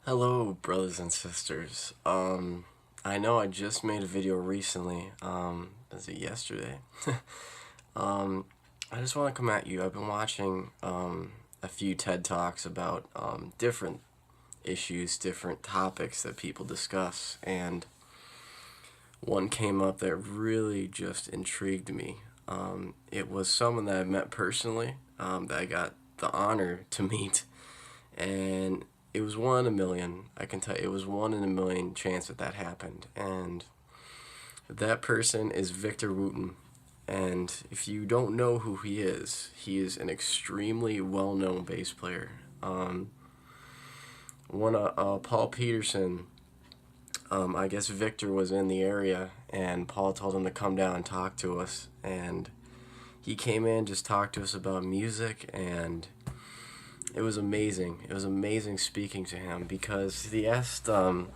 Hello, brothers and sisters. I know I just made a video recently. Was it yesterday? um, I just want to come at you. I've been watching a few TED Talks about different issues, different topics that people discuss, and one came up that really just intrigued me. It was someone that I met personally, that I got the honor to meet, and it was 1 in a million. I can tell you, it was 1 in a million chance that happened. And that person is Victor Wooten. And if you don't know who he is an extremely well-known bass player. Paul Peterson, I guess Victor was in the area, and Paul told him to come down and talk to us. And he came in, just talked to us about music, and it was amazing. It was amazing speaking to him because he asked, the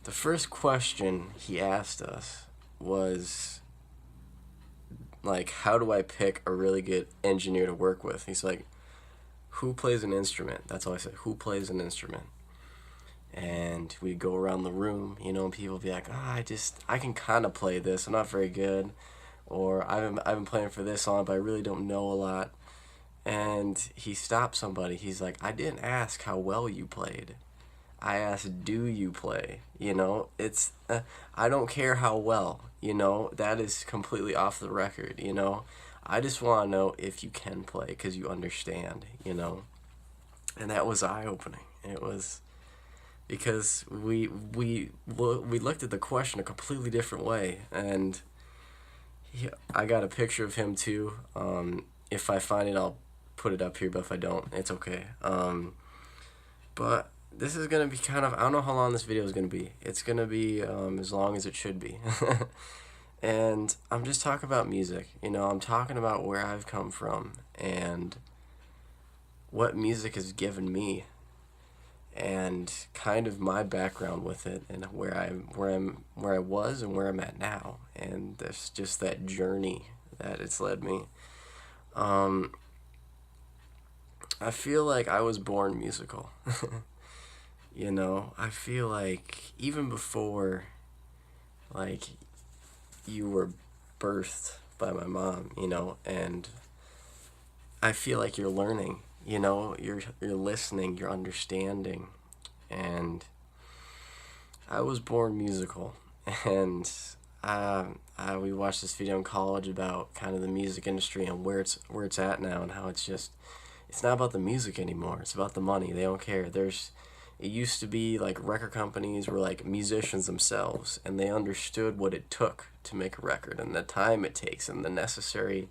first question he asked us was, like, how do I pick a really good engineer to work with? He's like, who plays an instrument? That's all I said. Who plays an instrument? And we go around the room, and people be like, I can kind of play this. I'm not very good. Or I've been playing for this long, but I really don't know a lot. And he stopped somebody. He's like, I didn't ask how well you played. I asked, do you play? I don't care how well, that is completely off the record. I just want to know if you can play because you understand. And that was eye-opening. It was because we looked at the question a completely different way, and I got a picture of him too. If I find it, I'll put it up here, but if I don't, it's okay. But this is gonna be I don't know how long this video is gonna be. It's gonna be as long as it should be. And I'm just talking about music. I'm talking about where I've come from and what music has given me, and kind of my background with it, and where I was and where I'm at now, and there's just that journey that it's led me. Um, I feel like I was born musical. I feel like even before, like, you were birthed by my mom, and I feel like you're learning, you're listening, you're understanding, and I was born musical. And we watched this video in college about kind of the music industry and where it's at now, and how it's not about the music anymore. It's about the money. They don't care. It used to be like record companies were like musicians themselves, and they understood what it took to make a record and the time it takes and the necessary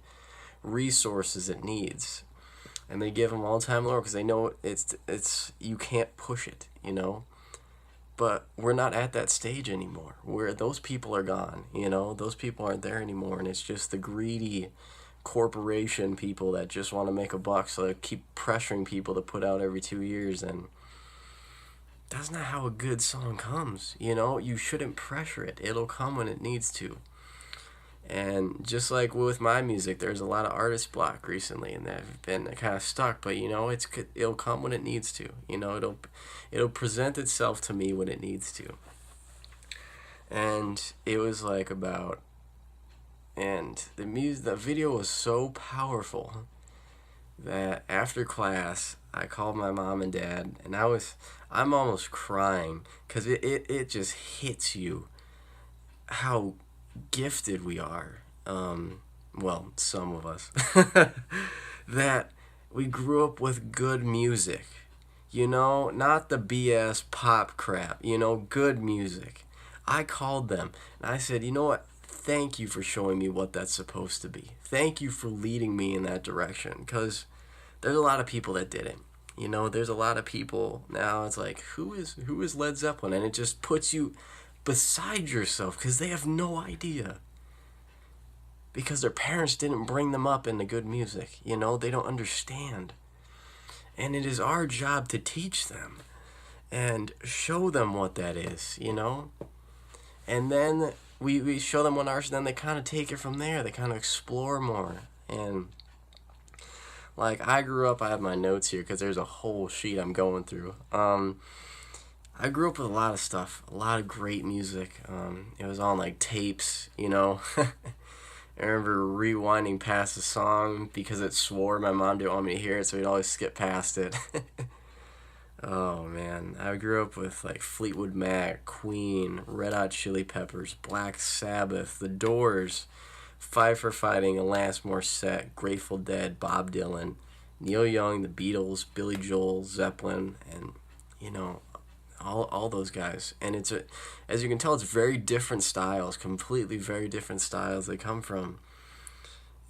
resources it needs. And they give them all the time lower because they know it's you can't push it. But we're not at that stage anymore. Where those people are gone. Those people aren't there anymore, and it's just the greedy corporation people that just want to make a buck, so they keep pressuring people to put out every 2 years. And that's not how a good song comes. You shouldn't pressure it. It'll come when it needs to. And just like with my music, there's a lot of artist block recently, and they've been kind of stuck. But it'll come when it needs to. It'll present itself to me when it needs to. And it was like about, and the video was so powerful that after class I called my mom and dad, and I'm almost crying because it just hits you how gifted we are. Well, some of us. That we grew up with good music. Not the BS pop crap. Good music. I called them and I said, you know what? Thank you for showing me what that's supposed to be. Thank you for leading me in that direction, because there's a lot of people that didn't. There's a lot of people now. It's like, who is Led Zeppelin? And it just puts you beside yourself because they have no idea. Because their parents didn't bring them up into good music. They don't understand. And it is our job to teach them and show them what that is. And then we show them one artist, and then they kind of take it from there. They kind of explore more. And like, I grew up, I have my notes here because there's a whole sheet I'm going through. I grew up with a lot of stuff, a lot of great music. It was on like tapes, you know. I remember rewinding past a song because it swore my mom didn't want me to hear it, so we'd always skip past it. Oh man, I grew up with like Fleetwood Mac, Queen, Red Hot Chili Peppers, Black Sabbath, The Doors, Five for Fighting, Alanis Morissette, Grateful Dead, Bob Dylan, Neil Young, The Beatles, Billy Joel, Zeppelin, and you know all those guys. And as you can tell, it's very different styles, completely very different styles they come from.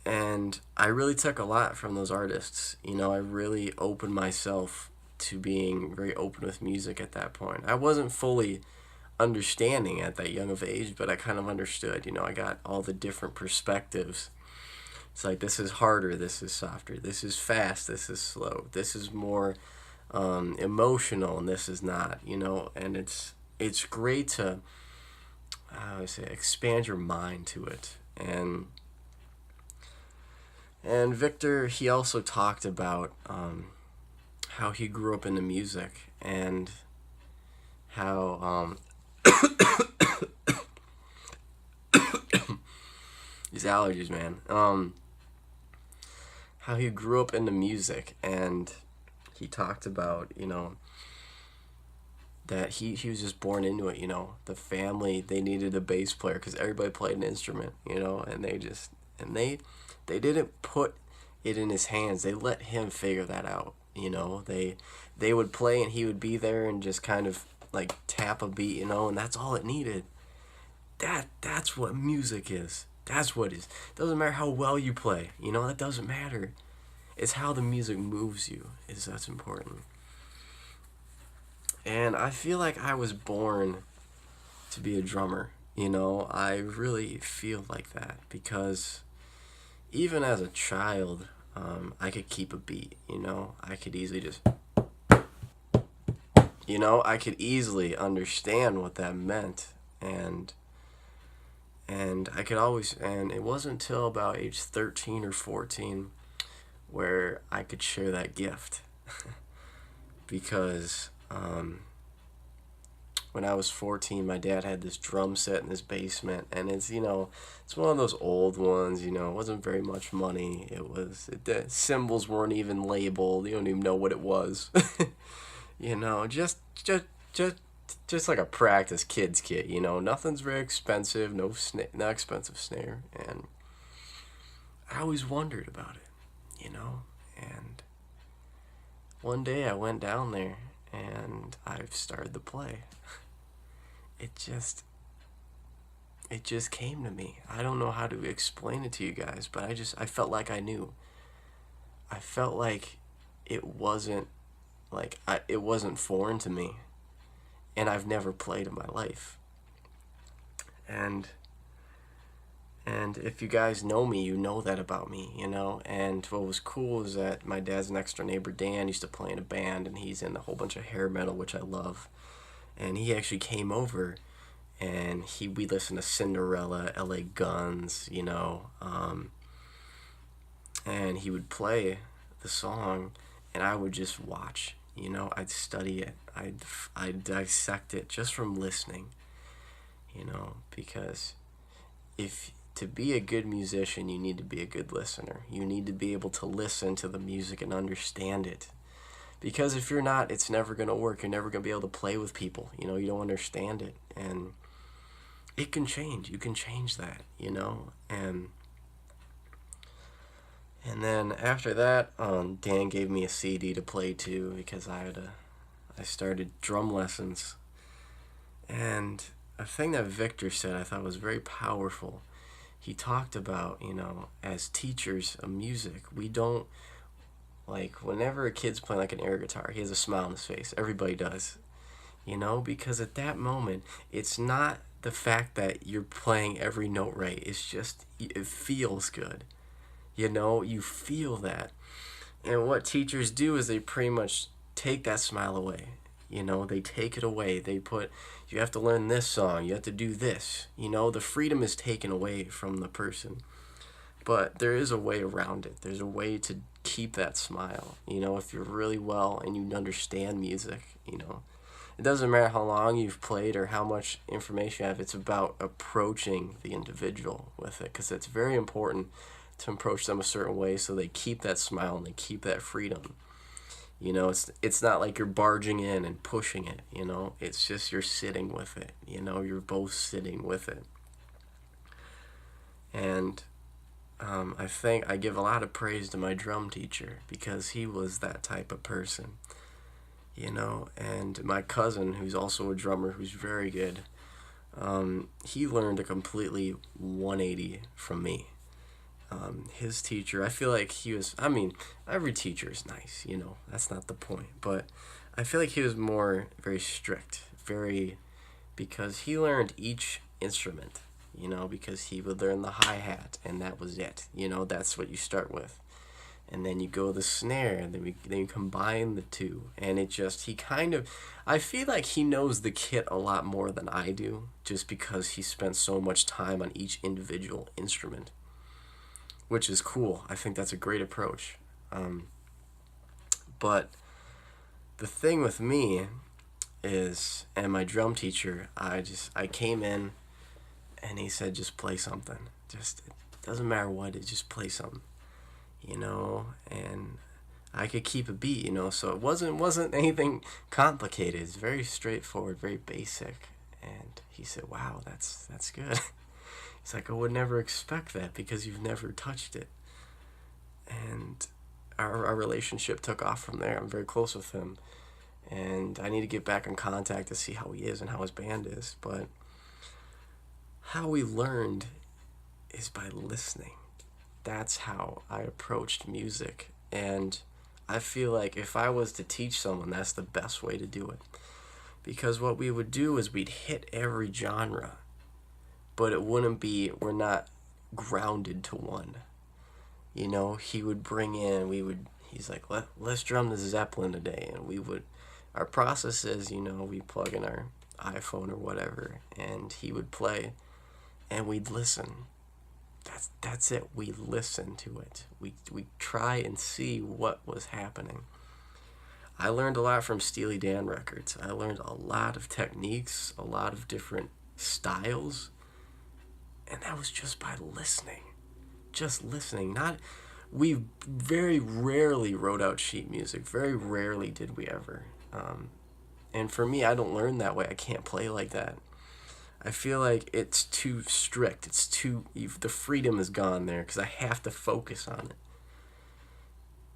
And I really took a lot from those artists. You know, I really opened myself to being very open with music at that point. I wasn't fully understanding at that young of age, but I kind of understood. You know, I got all the different perspectives. It's like, this is harder, this is softer, this is fast, this is slow, this is more emotional, and this is not. You know, and it's great to I would say expand your mind to it. And Victor, he also talked about how he grew up into music and how these allergies, man. How he grew up into music, and he talked about, you know, that he was just born into it. You know, the family, they needed a bass player because everybody played an instrument. You know, and they didn't put it in his hands. They let him figure that out. You know, they would play and he would be there and just kind of like tap a beat. You know, and that's all it needed. That's what music is. That's what it is. Doesn't matter how well you play. You know, that doesn't matter. It's how the music moves you. That's important. And I feel like I was born to be a drummer. You know, I really feel like that because even as a child, I could keep a beat. You know, I could easily just, you know, I could easily understand what that meant, and I could always, and it wasn't until about age 13 or 14 where I could share that gift because when I was 14, my dad had this drum set in his basement, and it's, you know, it's one of those old ones. You know, it wasn't very much money. The cymbals weren't even labeled. You don't even know what it was. You know, just like a practice kids kit. You know, nothing's very expensive. Not expensive snare, and I always wondered about it. You know, and one day I went down there and I've started to play. It just came to me. I don't know how to explain it to you guys, but I felt like I knew. I felt like it wasn't it wasn't foreign to me, and I've never played in my life. And if you guys know me, you know that about me, you know. And what was cool is that my dad's next door neighbor, Dan, used to play in a band, and he's in a whole bunch of hair metal, which I love. And he actually came over, and we listened to Cinderella, L.A. Guns, you know. And he would play the song, and I would just watch, you know. I'd study it. I'd dissect it just from listening, you know, because to be a good musician, you need to be a good listener. You need to be able to listen to the music and understand it. Because if you're not, it's never going to work. You're never going to be able to play with people. You know, you don't understand it. And it can change. You can change that, you know. And then after that, Dan gave me a CD to play to because I started drum lessons. And a thing that Victor said I thought was very powerful. He talked about, you know, as teachers of music, we don't, like, whenever a kid's playing like an air guitar, he has a smile on his face. Everybody does, you know, because at that moment, it's not the fact that you're playing every note right. It's just, it feels good. You know, you feel that. And what teachers do is they pretty much take that smile away. You know, they take it away. They put, you have to learn this song. You have to do this. You know, the freedom is taken away from the person. But there is a way around it. There's a way to keep that smile. You know, if you're really well and you understand music, you know. it doesn't matter how long you've played or how much information you have. It's about approaching the individual with it, because it's very important to approach them a certain way so they keep that smile and they keep that freedom. You know, it's not like you're barging in and pushing it, you know. It's just you're sitting with it, you know. You're both sitting with it. And I think I give a lot of praise to my drum teacher, because he was that type of person, you know. And my cousin, who's also a drummer, who's very good, he learned a completely 180 from me. His teacher, I feel like he was, I mean, every teacher is nice, you know, that's not the point, but I feel like he was more very strict, very, because he learned each instrument, you know, because he would learn the hi-hat and that was it, you know. That's what you start with, and then you go the snare, and then you combine the two, and it just, he kind of, I feel like he knows the kit a lot more than I do, just because he spent so much time on each individual instrument, which is cool. I think that's a great approach. But the thing with me is, and my drum teacher, I came in and he said, just play something. Just, it doesn't matter what, it just play something, you know. And I could keep a beat, you know, so it wasn't anything complicated. It's very straightforward, very basic. And he said, wow, that's good. It's like, I would never expect that because you've never touched it. And our relationship took off from there. I'm very close with him. And I need to get back in contact to see how he is and how his band is. But how we learned is by listening. That's how I approached music. And I feel like if I was to teach someone, that's the best way to do it. Because what we would do is we'd hit every genre, but it wouldn't be, we're not grounded to one. You know, he would bring in, he's like, let's drum the Zeppelin today. And our process is, you know, we plug in our iPhone or whatever, and he would play, and we'd listen. That's it. We listen to it. We try and see what was happening. I learned a lot from Steely Dan records. I learned a lot of techniques, a lot of different styles, and that was just by listening. Just listening. We very rarely wrote out sheet music. Very rarely did we ever. And for me, I don't learn that way. I can't play like that. I feel like it's too strict. The freedom is gone there because I have to focus on it.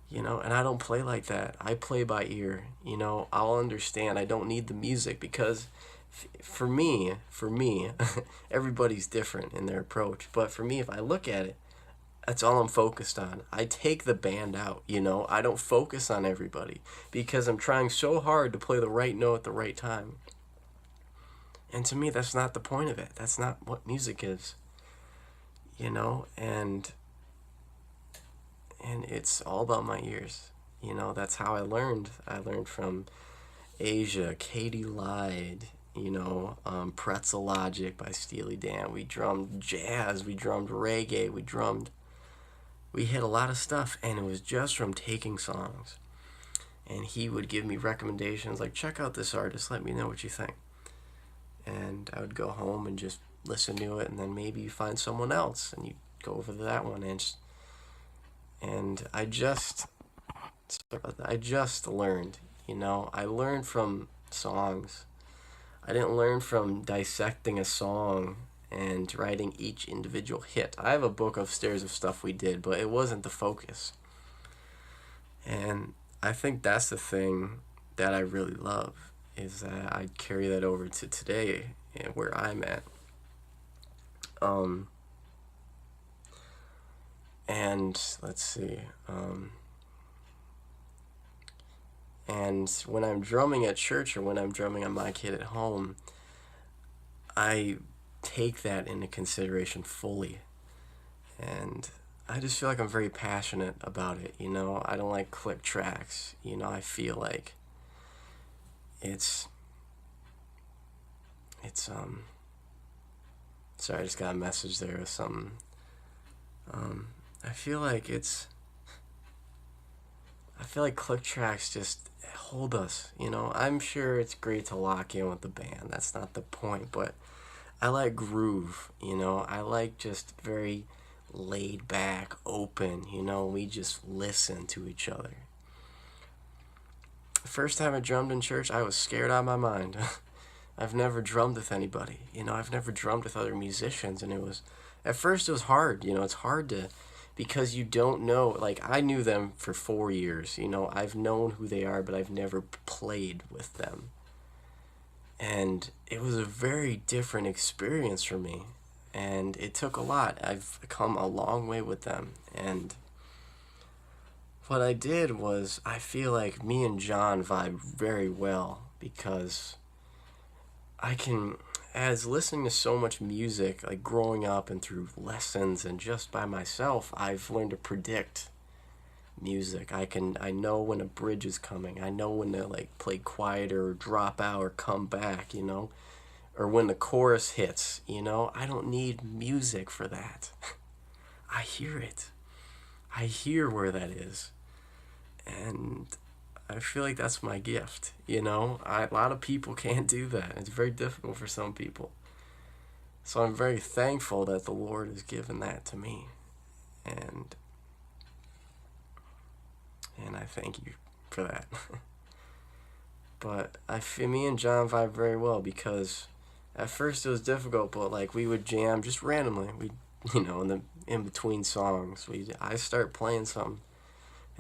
You know, and I don't play like that. I play by ear. You know, I'll understand. I don't need the music because for me, everybody's different in their approach. But for me, if I look at it, that's all I'm focused on. I take the band out, you know. I don't focus on everybody because I'm trying so hard to play the right note at the right time. And to me, that's not the point of it. That's not what music is, you know. And it's all about my ears, you know. That's how I learned. I learned from Asia, Katie Lyde, you know, Pretzel Logic by Steely Dan. We drummed jazz, we drummed reggae, we hit a lot of stuff, and it was just from taking songs. And he would give me recommendations like, check out this artist, let me know what you think. And I would go home and just listen to it, and then maybe you find someone else and you go over to that one. And I just learned, you know. I learned from songs. I didn't learn from dissecting a song and writing each individual hit. I have a book upstairs of stuff we did, but it wasn't the focus. And I think that's the thing that I really love, is that I carry that over to today and where I'm at. And let's see. And when I'm drumming at church or when I'm drumming on my kid at home, I take that into consideration fully. And I just feel like I'm very passionate about it, you know. I don't like click tracks, you know. I feel like it's sorry, I just got a message there or something. I feel like I feel like click tracks just hold us, I'm sure it's great to lock in with the band. That's not the point, but I like groove, I like just very laid back, open, we just listen to each other. The first time I drummed in church, I was scared out of my mind. I've never drummed with anybody, I've never drummed with other musicians, and at first it was hard, it's hard to, because you don't know, like I knew them for 4 years, I've known who they are, but I've never played with them. And it was a very different experience for me, and it took a lot. I've come a long way with them, and what I did was, I feel like me and John vibe very well, because as listening to so much music, like growing up and through lessons and just by myself, I've learned to predict music. I know when a bridge is coming. I know when to like play quieter or drop out or come back, or when the chorus hits, I don't need music for that. I hear it. I hear where that is. And I feel like that's my gift, a lot of people can't do that. It's very difficult for some people. So I'm very thankful that the Lord has given that to me. And I thank you for that. But I feel me and John vibe very well, because at first it was difficult, but like we would jam just randomly. In between songs, I start playing something,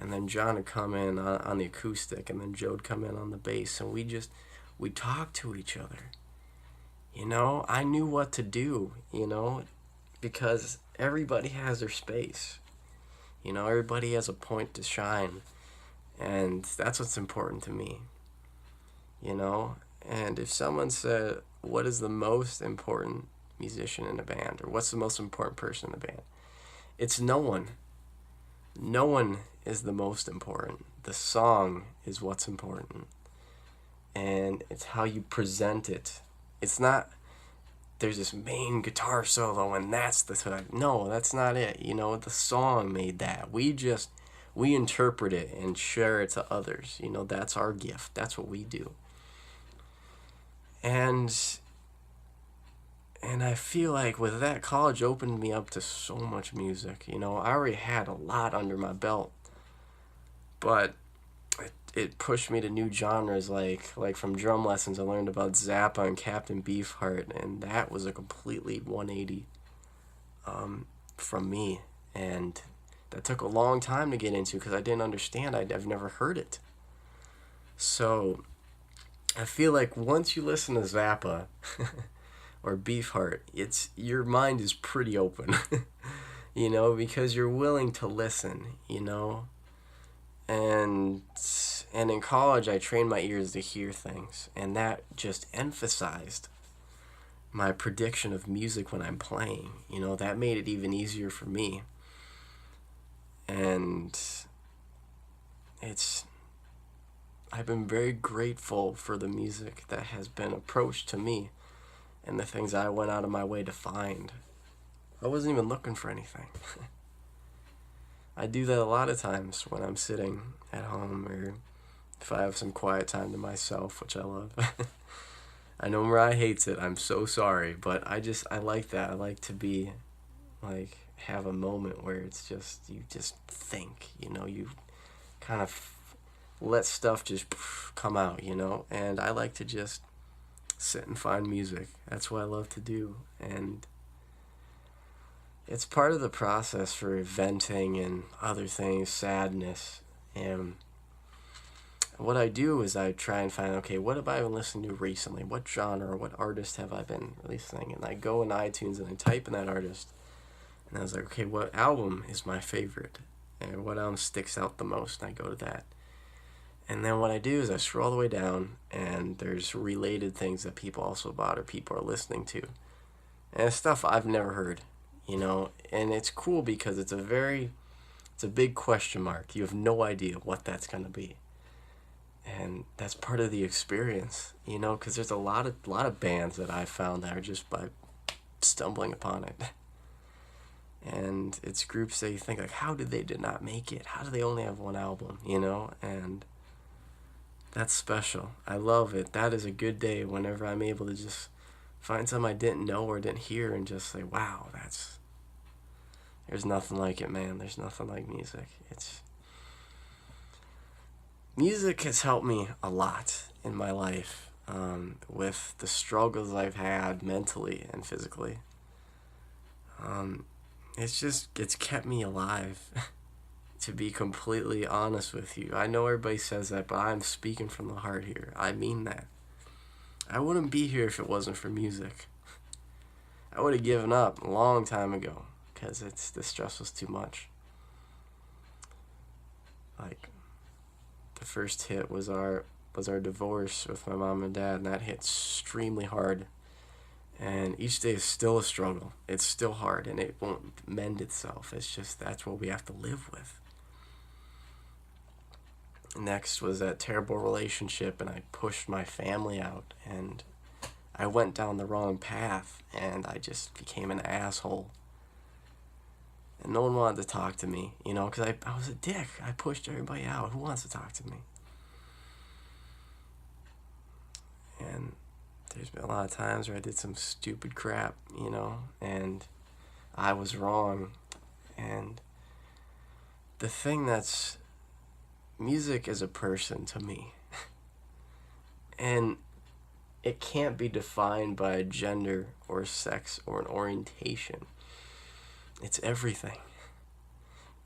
and then John would come in on the acoustic, and then Joe would come in on the bass, and we talk to each other. I knew what to do, because everybody has their space. Everybody has a point to shine, and that's what's important to me. And if someone said, what is the most important musician in a band, or what's the most important person in the band? It's no one. No one is the most important. The song is what's important. And it's how you present it. It's not, there's this main guitar solo and that's the time. No, that's not it. The song made that. We interpret it and share it to others. That's our gift. That's what we do. And I feel like with that, college opened me up to so much music. I already had a lot under my belt, but it pushed me to new genres. Like from drum lessons, I learned about Zappa and Captain Beefheart, and that was a completely 180 from me. And that took a long time to get into, because I didn't understand. I've never heard it. So I feel like once you listen to Zappa or Beefheart, your mind is pretty open, because you're willing to listen, and in college I trained my ears to hear things, and that just emphasized my prediction of music when I'm playing. That made it even easier for me. And I've been very grateful for the music that has been approached to me and the things I went out of my way to find. I wasn't even looking for anything. I do that a lot of times when I'm sitting at home, or if I have some quiet time to myself, which I love. I know Mariah hates it. I'm so sorry, but I like that. I like to be, have a moment where it's just, you just think, you kind of let stuff just come out, and I like to just sit and find music. That's what I love to do, and it's part of the process for venting and other things, sadness. And what I do is I try and find, okay, what have I been listening to recently? What genre or what artist have I been listening? And I go in iTunes and I type in that artist, and I was like, okay, what album is my favorite? And what album sticks out the most? And I go to that. And then what I do is I scroll all the way down, and there's related things that people also bought or people are listening to. And it's stuff I've never heard, and it's cool because it's a big question mark. You have no idea what that's going to be. And that's part of the experience, because there's a lot of bands that I found that are just by stumbling upon it. And it's groups that you think, like, how did not make it? How do they only have one album, you know? And that's special. I love it. That is a good day whenever I'm able to just find something I didn't know or didn't hear and just say, wow, there's nothing like it, man. There's nothing like music. Music has helped me a lot in my life, with the struggles I've had mentally and physically. It's kept me alive. To be completely honest with you, I know everybody says that, but I'm speaking from the heart here. I mean that. I wouldn't be here if it wasn't for music. I would have given up a long time ago because the stress was too much. Like, the first hit was our divorce with my mom and dad, and that hit extremely hard. And each day is still a struggle. It's still hard, and it won't mend itself. It's just that's what we have to live with. Next was that terrible relationship, and I pushed my family out, and I went down the wrong path, and I just became an asshole. And no one wanted to talk to me, you know, because I was a dick. I pushed everybody out. Who wants to talk to me? And there's been a lot of times where I did some stupid crap, you know, and I was wrong. And the thing that's music is a person to me. And it can't be defined by a gender or sex or an orientation. It's everything.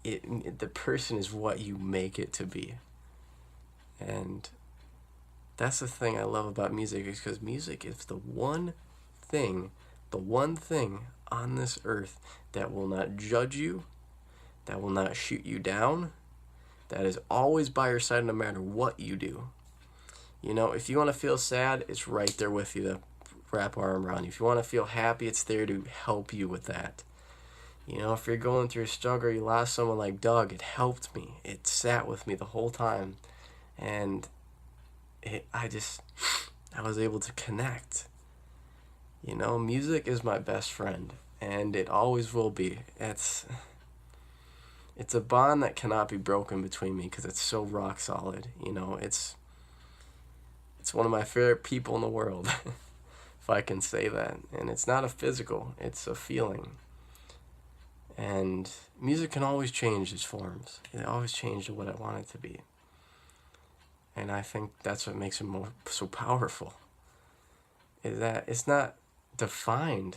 The person is what you make it to be. And that's the thing I love about music, is because music is the one thing on this earth that will not judge you, that will not shoot you down, that is always by your side no matter what you do. You know, if you want to feel sad, it's right there with you to wrap arm around you. If you want to feel happy, it's there to help you with that. You know, if you're going through a struggle, you lost someone like Doug, it helped me. It sat with me the whole time. And I was able to connect. You know, music is my best friend, and it always will be. It's a bond that cannot be broken between me because it's so rock solid. You know, it's one of my favorite people in the world, if I can say that. And it's not a physical, it's a feeling. And music can always change its forms. It always changed to what I want it to be. And I think that's what makes it so powerful, is that it's not defined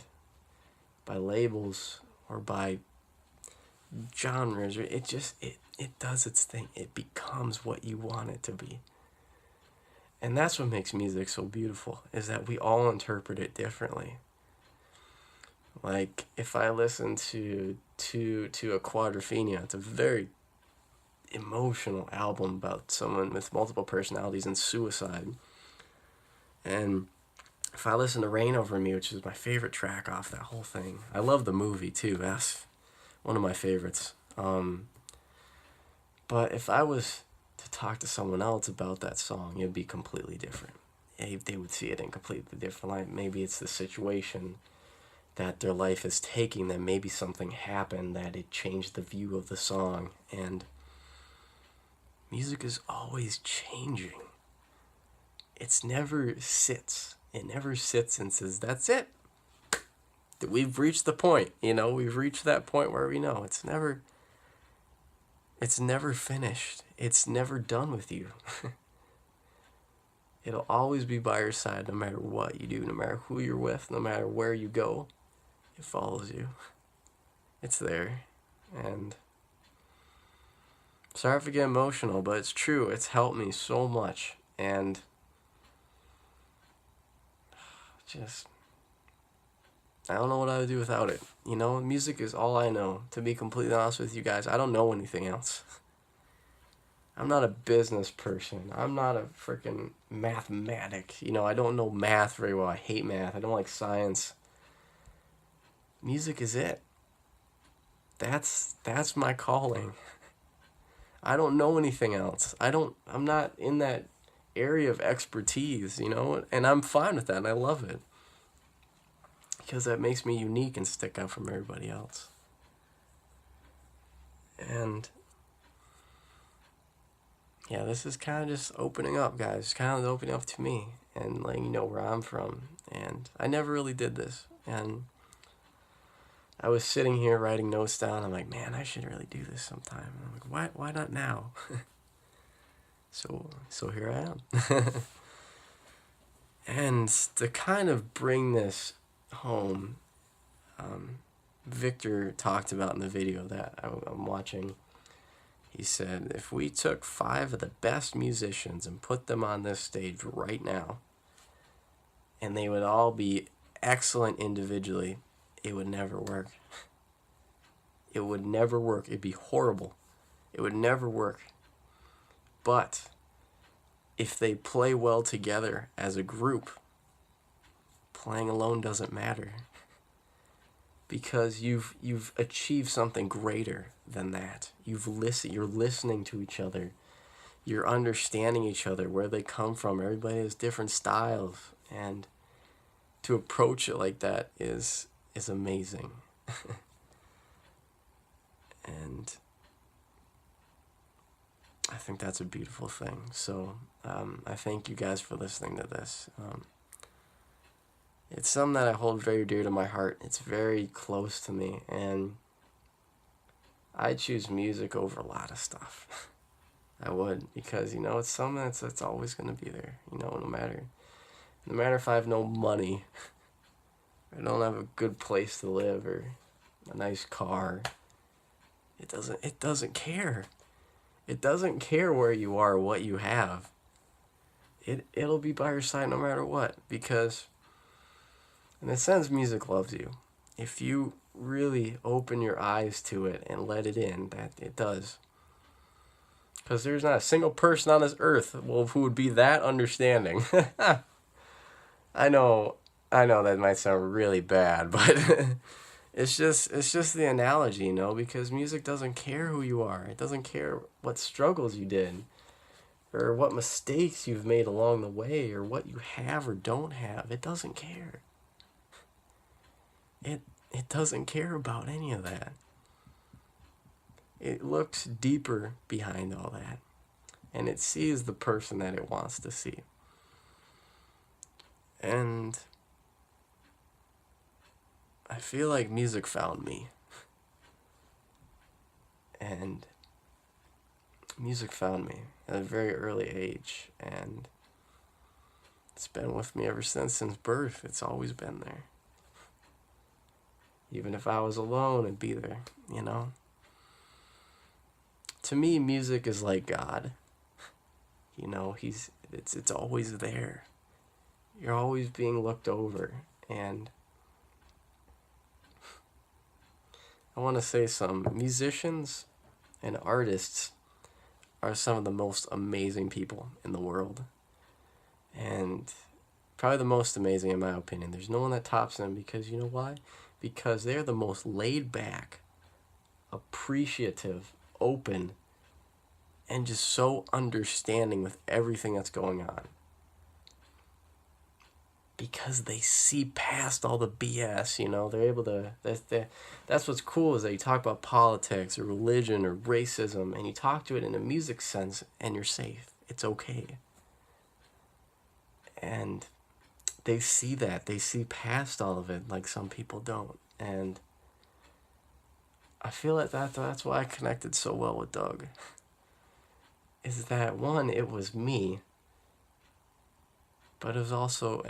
by labels or by genres. It does its thing. It becomes what you want it to be. And that's what makes music so beautiful, is that we all interpret it differently. Like, if I listen to a Quadrophenia, it's a very emotional album about someone with multiple personalities and suicide. And if I listen to Rain Over Me, which is my favorite track off that whole thing, I love the movie too. That's one of my favorites. But if I was to talk to someone else about that song, it'd be completely different. They would see it in completely different light. Maybe it's the situation that their life is taking, that maybe something happened that it changed the view of the song. And music is always changing. It never sits and says, that's it. We've reached the point, you know, we've reached that point where we know it's never finished. It's never done with you. It'll always be by your side no matter what you do, no matter who you're with, no matter where you go. It follows you. It's there. And sorry if I get emotional, but it's true. It's helped me so much. And I don't know what I would do without it. You know, music is all I know. To be completely honest with you guys, I don't know anything else. I'm not a business person. I'm not a freaking mathematic. You know, I don't know math very well. I hate math. I don't like science. Music is it. That's my calling. I don't know anything else. I'm not in that area of expertise, you know, and I'm fine with that, and I love it. Because that makes me unique and stick out from everybody else. And yeah, this is kind of just opening up, guys. Kind of opening up to me and letting you know where I'm from. And I never really did this. And I was sitting here writing notes down. I'm like, man, I should really do this sometime. And I'm like, why not now? So here I am. And to kind of bring this home, Victor talked about in the video that I'm watching. He said, if we took 5 of the best musicians and put them on this stage right now, and they would all be excellent individually, it would never work. It would never work. It'd be horrible. It would never work. But if they play well together as a group, playing alone doesn't matter. Because you've achieved something greater than that. You're listening to each other. You're understanding each other, where they come from. Everybody has different styles, and to approach it like that is amazing. And I think that's a beautiful thing. So I thank you guys for listening to this. It's something that I hold very dear to my heart. It's very close to me, and I choose music over a lot of stuff. I would, because it's something that's always going to be there. No matter if I have no money, I don't have a good place to live or a nice car. It doesn't care. It doesn't care where you are, what you have. It'll be by your side no matter what, because in a sense, music loves you. If you really open your eyes to it and let it in, that it does. Because there's not a single person on this earth who would be that understanding. I know that might sound really bad, but it's just the analogy, because music doesn't care who you are. It doesn't care what struggles you did, or what mistakes you've made along the way, or what you have or don't have. It doesn't care. It doesn't care about any of that. It looks deeper behind all that, and it sees the person that it wants to see. And I feel like music found me. And music found me at a very early age, and it's been with me ever since birth. It's always been there. Even if I was alone, it'd be there, To me, music is like God. It's always there. You're always being looked over. And I want to say some musicians and artists are some of the most amazing people in the world. And probably the most amazing in my opinion. There's no one that tops them, because you know why? Because they're the most laid back, appreciative, open, and just so understanding with everything that's going on. Because they see past all the BS, they're able to, that's what's cool, is that you talk about politics or religion or racism, and you talk to it in a music sense, and you're safe. It's okay. And they see that. They see past all of it, like some people don't. And I feel like that's why I connected so well with Doug. Is that, one, it was me, but it was also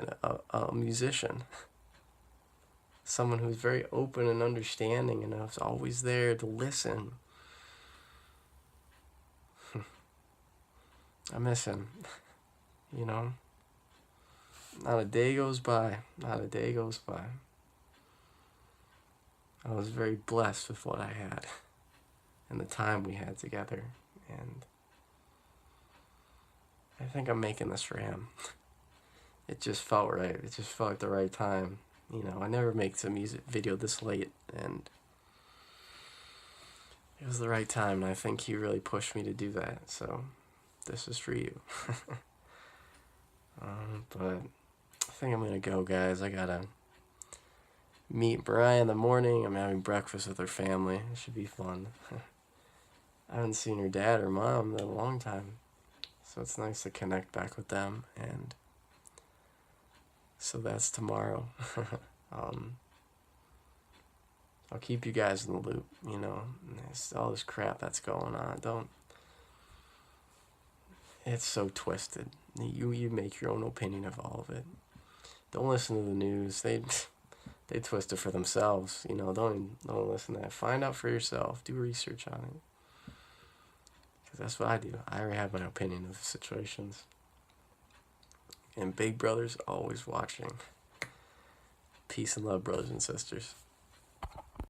a musician. Someone who's very open and understanding, and was always there to listen. I miss him, Not a day goes by. Not a day goes by. I was very blessed with what I had and the time we had together. And I think I'm making this for him. It just felt right. It just felt like the right time. I never make a music video this late, and it was the right time, and I think he really pushed me to do that. So this is for you. But I think I'm going to go, guys. I got to meet Mariah in the morning. I'm having breakfast with her family. It should be fun. I haven't seen her dad or mom in a long time. So it's nice to connect back with them. And so that's tomorrow. um, I'll keep you guys in the loop, you know. There's all this crap that's going on. It's so twisted. You make your own opinion of all of it. Don't listen to the news. They twist it for themselves. You know, don't listen to that. Find out for yourself. Do research on it. Because that's what I do. I already have my opinion of situations. And Big Brother's always watching. Peace and love, brothers and sisters.